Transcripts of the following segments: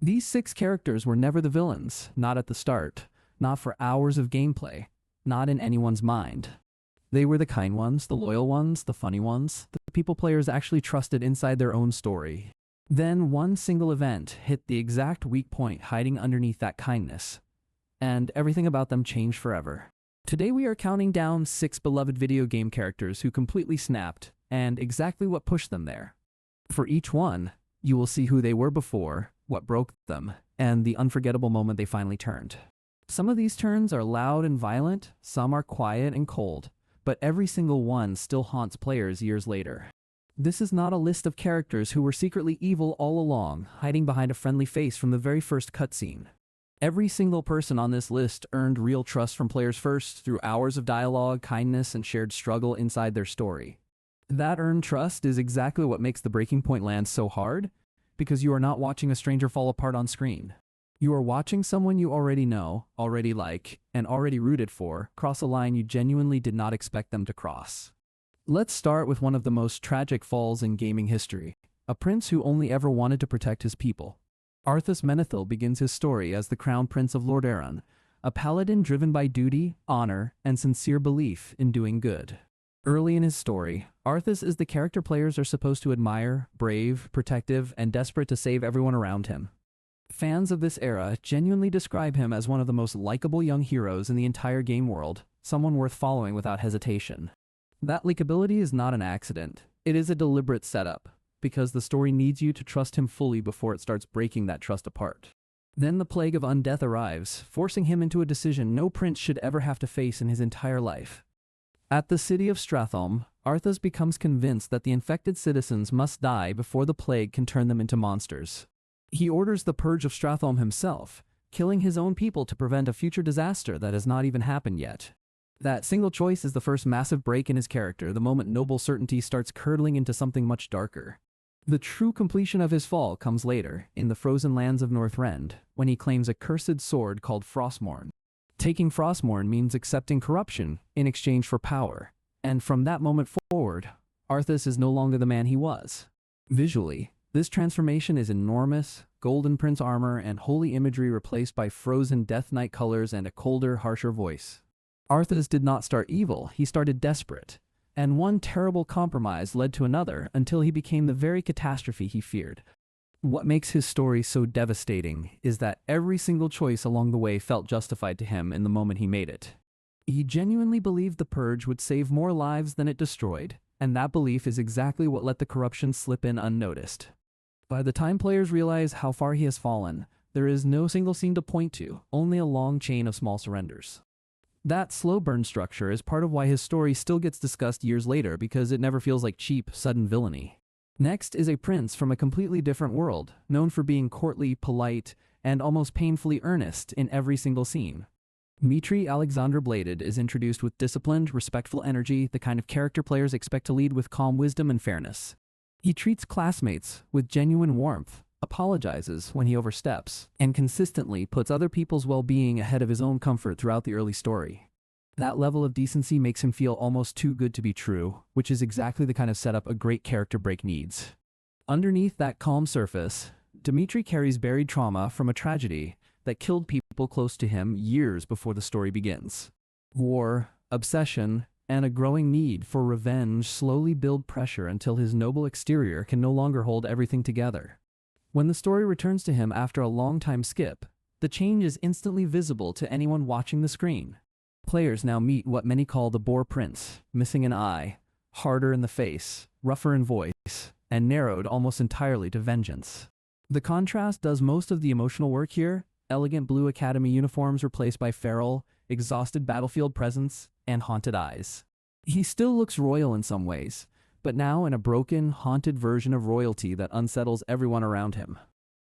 These 6 characters were never the villains, not at the start, not for hours of gameplay, not in anyone's mind. They were the kind ones, the loyal ones, the funny ones, the people players actually trusted inside their own story. Then one single event hit the exact weak point hiding underneath that kindness, and everything about them changed forever. Today we are counting down 6 beloved video game characters who completely snapped, and exactly what pushed them there. For each one, you will see who they were before, what broke them, and the unforgettable moment they finally turned. Some of these turns are loud and violent, some are quiet and cold, but every single one still haunts players years later. This is not a list of characters who were secretly evil all along, hiding behind a friendly face from the very first cutscene. Every single person on this list earned real trust from players first through hours of dialogue, kindness, and shared struggle inside their story. That earned trust is exactly what makes the breaking point land so hard, because you are not watching a stranger fall apart on screen. You are watching someone you already know, already like, and already rooted for cross a line you genuinely did not expect them to cross. Let's start with one of the most tragic falls in gaming history, a prince who only ever wanted to protect his people. Arthas Menethil begins his story as the crown prince of Lordaeron, a paladin driven by duty, honor, and sincere belief in doing good. Early in his story, Arthas is the character players are supposed to admire, brave, protective, and desperate to save everyone around him. Fans of this era genuinely describe him as one of the most likable young heroes in the entire game world, someone worth following without hesitation. That likability is not an accident, it is a deliberate setup, because the story needs you to trust him fully before it starts breaking that trust apart. Then the plague of undeath arrives, forcing him into a decision no prince should ever have to face in his entire life. At the city of Stratholme, Arthas becomes convinced that the infected citizens must die before the plague can turn them into monsters. He orders the purge of Stratholme himself, killing his own people to prevent a future disaster that has not even happened yet. That single choice is the first massive break in his character, the moment noble certainty starts curdling into something much darker. The true completion of his fall comes later, in the frozen lands of Northrend, when he claims a cursed sword called Frostmourne. Taking Frostmourne means accepting corruption in exchange for power, and from that moment forward, Arthas is no longer the man he was. Visually, this transformation is enormous, golden prince armor and holy imagery replaced by frozen Death Knight colors and a colder, harsher voice. Arthas did not start evil, he started desperate, and one terrible compromise led to another until he became the very catastrophe he feared. What makes his story so devastating is that every single choice along the way felt justified to him in the moment he made it. He genuinely believed the purge would save more lives than it destroyed, and that belief is exactly what let the corruption slip in unnoticed. By the time players realize how far he has fallen, there is no single scene to point to, only a long chain of small surrenders. That slow burn structure is part of why his story still gets discussed years later, because it never feels like cheap, sudden villainy. Next is a prince from a completely different world, known for being courtly, polite, and almost painfully earnest in every single scene. Dmitri Alexander Bladed is introduced with disciplined, respectful energy, the kind of character players expect to lead with calm wisdom and fairness. He treats classmates with genuine warmth, apologizes when he oversteps, and consistently puts other people's well-being ahead of his own comfort throughout the early story. That level of decency makes him feel almost too good to be true, which is exactly the kind of setup a great character break needs. Underneath that calm surface, Dmitri carries buried trauma from a tragedy that killed people close to him years before the story begins. War, obsession, and a growing need for revenge slowly build pressure until his noble exterior can no longer hold everything together. When the story returns to him after a long time skip, the change is instantly visible to anyone watching the screen. Players now meet what many call the Boar Prince, missing an eye, harder in the face, rougher in voice, and narrowed almost entirely to vengeance. The contrast does most of the emotional work here, elegant blue academy uniforms replaced by feral, exhausted battlefield presence, and haunted eyes. He still looks royal in some ways, but now in a broken, haunted version of royalty that unsettles everyone around him.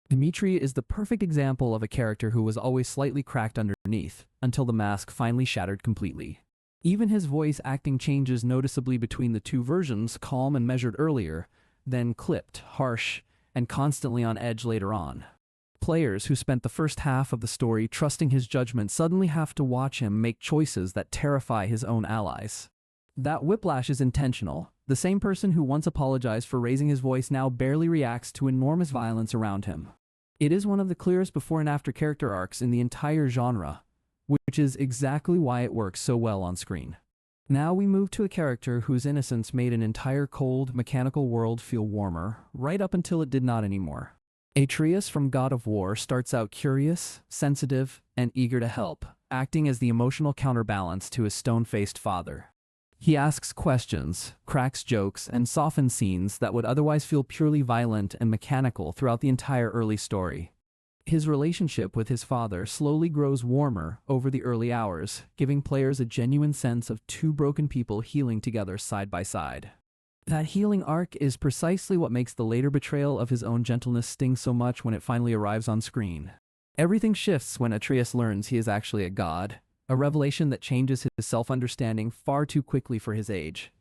Dmitri is the perfect example of a character who was always slightly cracked underneath, until the mask finally shattered completely. Even his voice acting changes noticeably between the two versions, calm and measured earlier, then clipped, harsh, and constantly on edge later on. Players who spent the first half of the story trusting his judgment suddenly have to watch him make choices that terrify his own allies. That whiplash is intentional. The same person who once apologized for raising his voice now barely reacts to enormous violence around him. It is one of the clearest before and after character arcs in the entire genre, which is exactly why it works so well on screen. Now we move to a character whose innocence made an entire cold, mechanical world feel warmer, right up until it did not anymore. Atreus from God of War starts out curious, sensitive, and eager to help, acting as the emotional counterbalance to his stone-faced father. He asks questions, cracks jokes, and softens scenes that would otherwise feel purely violent and mechanical throughout the entire early story. His relationship with his father slowly grows warmer over the early hours, giving players a genuine sense of two broken people healing together side by side. That healing arc is precisely what makes the later betrayal of his own gentleness sting so much when it finally arrives on screen. Everything shifts when Atreus learns he is actually a god, a revelation that changes his self-understanding far too quickly for his age.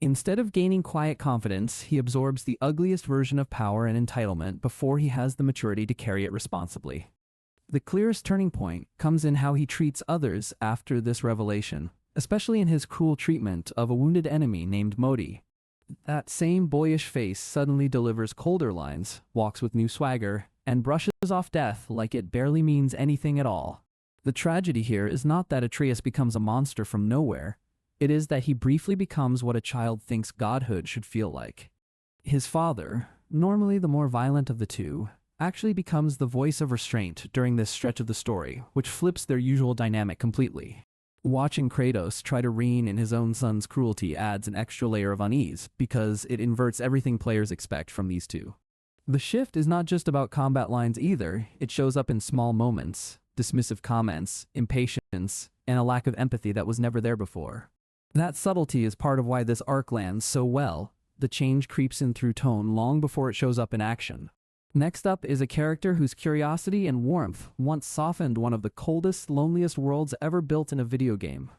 Instead of gaining quiet confidence, he absorbs the ugliest version of power and entitlement before he has the maturity to carry it responsibly. The clearest turning point comes in how he treats others after this revelation, especially in his cruel treatment of a wounded enemy named Modi. That same boyish face suddenly delivers colder lines, walks with new swagger, and brushes off death like it barely means anything at all. The tragedy here is not that Atreus becomes a monster from nowhere. It is that he briefly becomes what a child thinks godhood should feel like. His father, normally the more violent of the two, actually becomes the voice of restraint during this stretch of the story, which flips their usual dynamic completely. Watching Kratos try to rein in his own son's cruelty adds an extra layer of unease, because it inverts everything players expect from these two. The shift is not just about combat lines either, it shows up in small moments, dismissive comments, impatience, and a lack of empathy that was never there before. That subtlety is part of why this arc lands so well. The change creeps in through tone long before it shows up in action. Next up is a character whose curiosity and warmth once softened one of the coldest, loneliest worlds ever built in a video game.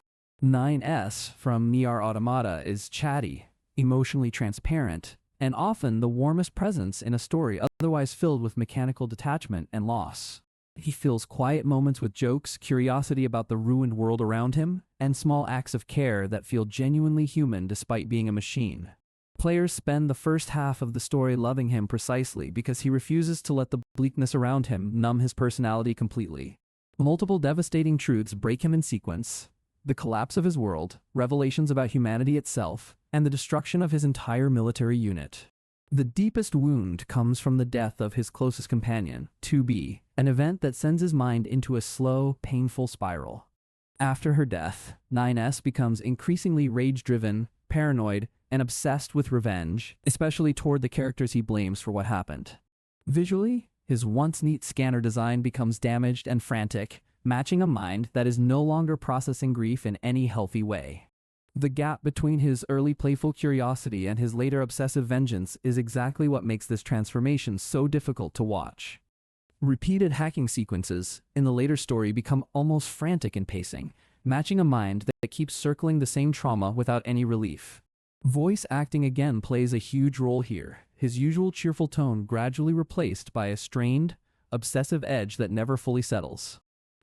9S from Nier Automata is chatty, emotionally transparent, and often the warmest presence in a story otherwise filled with mechanical detachment and loss. He fills quiet moments with jokes, curiosity about the ruined world around him, and small acts of care that feel genuinely human despite being a machine. Players spend the first half of the story loving him precisely because he refuses to let the bleakness around him numb his personality completely. Multiple devastating truths break him in sequence: the collapse of his world, revelations about humanity itself, and the destruction of his entire military unit. The deepest wound comes from the death of his closest companion, 2B, an event that sends his mind into a slow, painful spiral. After her death, 9S becomes increasingly rage-driven, paranoid, and obsessed with revenge, especially toward the characters he blames for what happened. Visually, his once neat scanner design becomes damaged and frantic, matching a mind that is no longer processing grief in any healthy way. The gap between his early playful curiosity and his later obsessive vengeance is exactly what makes this transformation so difficult to watch. Repeated hacking sequences in the later story become almost frantic in pacing, matching a mind that keeps circling the same trauma without any relief. Voice acting again plays a huge role here, his usual cheerful tone gradually replaced by a strained, obsessive edge that never fully settles.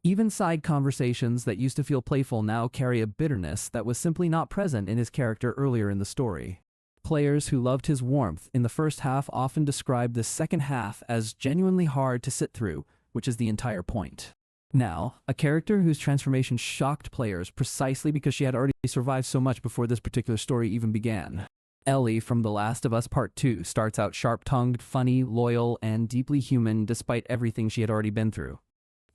Even side conversations that used to feel playful now carry a bitterness that was simply not present in his character earlier in the story. Players who loved his warmth in the first half often describe the second half as genuinely hard to sit through, which is the entire point. Now, a character whose transformation shocked players precisely because she had already survived so much before this particular story even began. Ellie from The Last of Us Part 2 starts out sharp-tongued, funny, loyal, and deeply human despite everything she had already been through.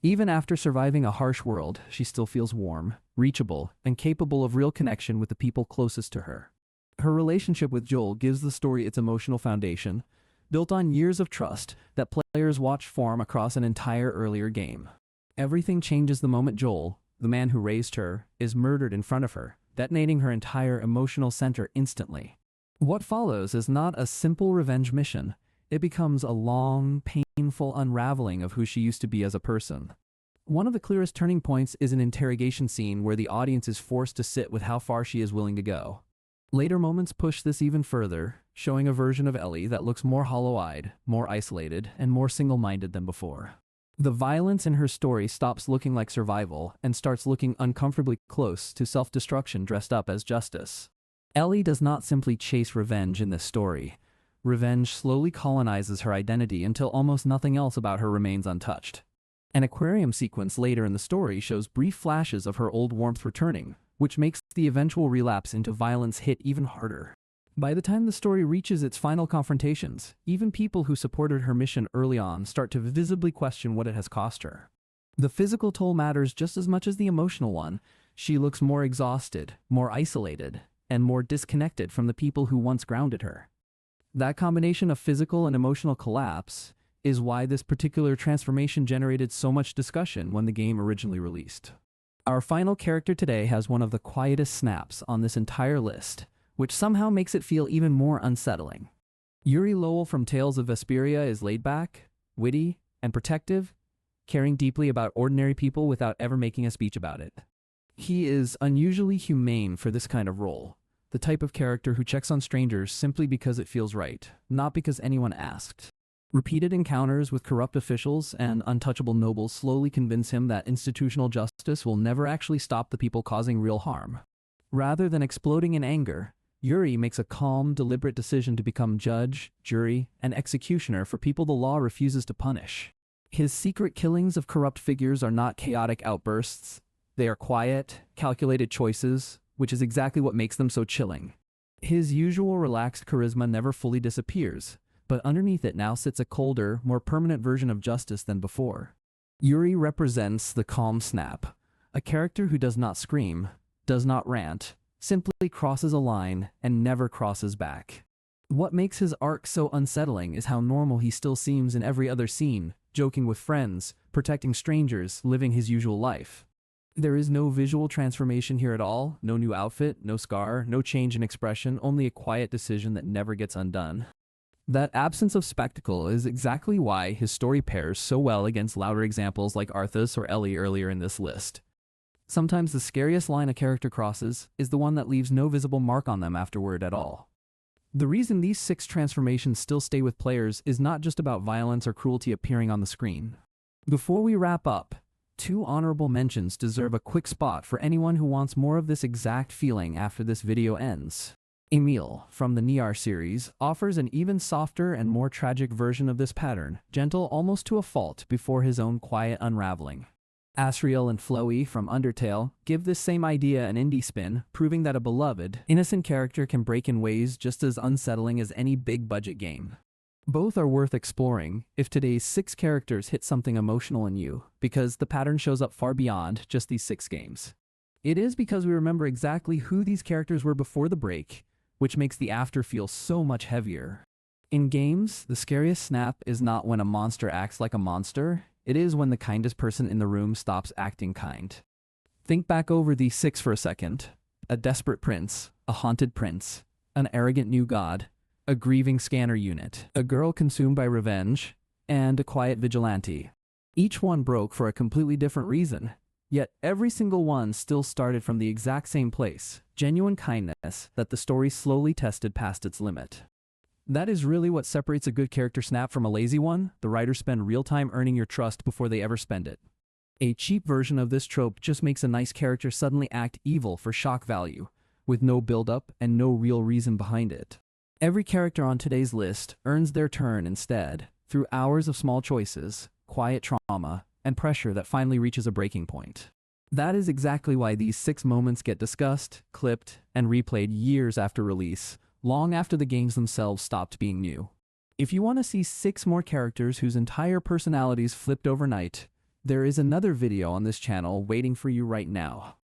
Even after surviving a harsh world, she still feels warm, reachable, and capable of real connection with the people closest to her. Her relationship with Joel gives the story its emotional foundation, built on years of trust that players watch form across an entire earlier game. Everything changes the moment Joel, the man who raised her, is murdered in front of her, detonating her entire emotional center instantly. What follows is not a simple revenge mission. It becomes a long, painful unraveling of who she used to be as a person. One of the clearest turning points is an interrogation scene where the audience is forced to sit with how far she is willing to go. Later moments push this even further, showing a version of Ellie that looks more hollow-eyed, more isolated, and more single-minded than before. The violence in her story stops looking like survival and starts looking uncomfortably close to self-destruction dressed up as justice. Ellie does not simply chase revenge in this story. Revenge slowly colonizes her identity until almost nothing else about her remains untouched. An aquarium sequence later in the story shows brief flashes of her old warmth returning, which makes the eventual relapse into violence hit even harder. By the time the story reaches its final confrontations, even people who supported her mission early on start to visibly question what it has cost her. The physical toll matters just as much as the emotional one. She looks more exhausted, more isolated, and more disconnected from the people who once grounded her. That combination of physical and emotional collapse is why this particular transformation generated so much discussion when the game originally released. Our final character today has one of the quietest snaps on this entire list, which somehow makes it feel even more unsettling. Yuri Lowell from Tales of Vesperia is laid back, witty, and protective, caring deeply about ordinary people without ever making a speech about it. He is unusually humane for this kind of role, the type of character who checks on strangers simply because it feels right, not because anyone asked. Repeated encounters with corrupt officials and untouchable nobles slowly convince him that institutional justice will never actually stop the people causing real harm. Rather than exploding in anger, Yuri makes a calm, deliberate decision to become judge, jury, and executioner for people the law refuses to punish. His secret killings of corrupt figures are not chaotic outbursts. They are quiet, calculated choices, which is exactly what makes them so chilling. His usual relaxed charisma never fully disappears, but underneath it now sits a colder, more permanent version of justice than before. Yuri represents the calm snap, a character who does not scream, does not rant, simply crosses a line and never crosses back. What makes his arc so unsettling is how normal he still seems in every other scene, joking with friends, protecting strangers, living his usual life. There is no visual transformation here at all, no new outfit, no scar, no change in expression, only a quiet decision that never gets undone. That absence of spectacle is exactly why his story pairs so well against louder examples like Arthas or Ellie earlier in this list. Sometimes the scariest line a character crosses is the one that leaves no visible mark on them afterward at all. The reason these 6 transformations still stay with players is not just about violence or cruelty appearing on the screen. Before we wrap up, 2 honorable mentions deserve a quick spot for anyone who wants more of this exact feeling after this video ends. Emil, from the Niar series, offers an even softer and more tragic version of this pattern, gentle almost to a fault before his own quiet unraveling. Asriel and Flowey from Undertale give this same idea an indie spin, proving that a beloved, innocent character can break in ways just as unsettling as any big-budget game. Both are worth exploring if today's 6 characters hit something emotional in you, because the pattern shows up far beyond just these 6 games. It is because we remember exactly who these characters were before the break, which makes the after feel so much heavier. In games, the scariest snap is not when a monster acts like a monster, it is when the kindest person in the room stops acting kind. Think back over these 6 for a second. A desperate prince, a haunted prince, an arrogant new god, a grieving scanner unit, a girl consumed by revenge, and a quiet vigilante. Each one broke for a completely different reason, yet every single one still started from the exact same place, genuine kindness that the story slowly tested past its limit. That is really what separates a good character snap from a lazy one. The writers spend real time earning your trust before they ever spend it. A cheap version of this trope just makes a nice character suddenly act evil for shock value, with no build-up and no real reason behind it. Every character on today's list earns their turn instead, through hours of small choices, quiet trauma, and pressure that finally reaches a breaking point. That is exactly why these 6 moments get discussed, clipped, and replayed years after release, long after the games themselves stopped being new. If you want to see 6 more characters whose entire personalities flipped overnight, there is another video on this channel waiting for you right now.